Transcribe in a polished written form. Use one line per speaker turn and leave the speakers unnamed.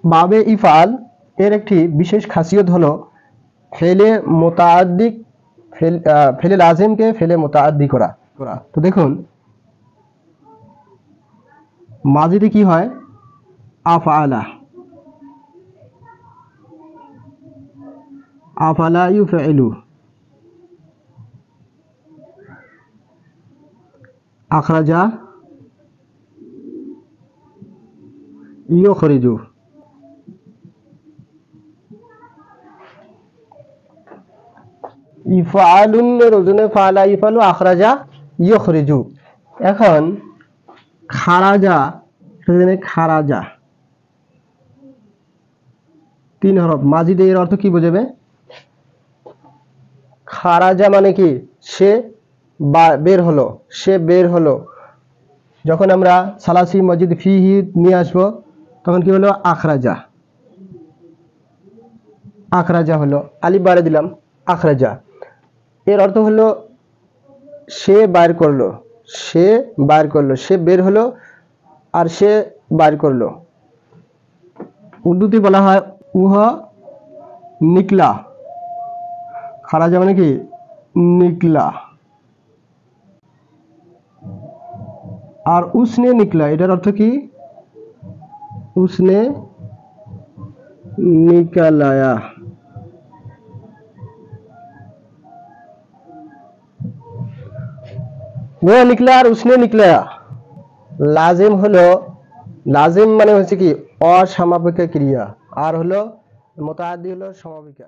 বাবে ইফআল এর একটি বিশেষ খাসিয়ত হলো ফেলে মুতাআদ্দি ফেলে লাজিমকে ফেলে মুতাআদ্দি করা। তো দেখুন মাজিদে কি হয়, আফআলা, আফআলা ইউফআলু, আখরাজা ইউখরিজু। ইফআলুনের ওজনে ফালা ইফআলু, আখরাজা ইউখরিজু। এখন খারাজা, সেখানে খারাজা 3 হরফ। মাজিদে এর অর্থ কি বোঝাবে? খারাজা মানে কি? সে বের হলো, সে বের হলো। যখন আমরা সালাসি মসজিদ ফিহি নিয়ে আসবো তখন কি হলো? আখরাজা, আখরাজা হলো, আলিফ বাড়ে দিলাম, আখরাজা। এর অর্থ হলো সে বাইর করলো, সে বাইর করলো, সে বের হলো আর সে বাইর করলো। উর্দুতে বলা হয় উহ নিকলা। খারাজা মানে কি? নিকলা। আর উসনে নিকলা, এটার অর্থ কি? উসনে নিকালায়া। वो निकला আর উসনে নিকলায়া। লাজিম হলো, লাজিম মানে হচ্ছে কি? অসমাপিকা ক্রিয়া, আর হলো মুতাআদ্দি হলো সমাপিকা।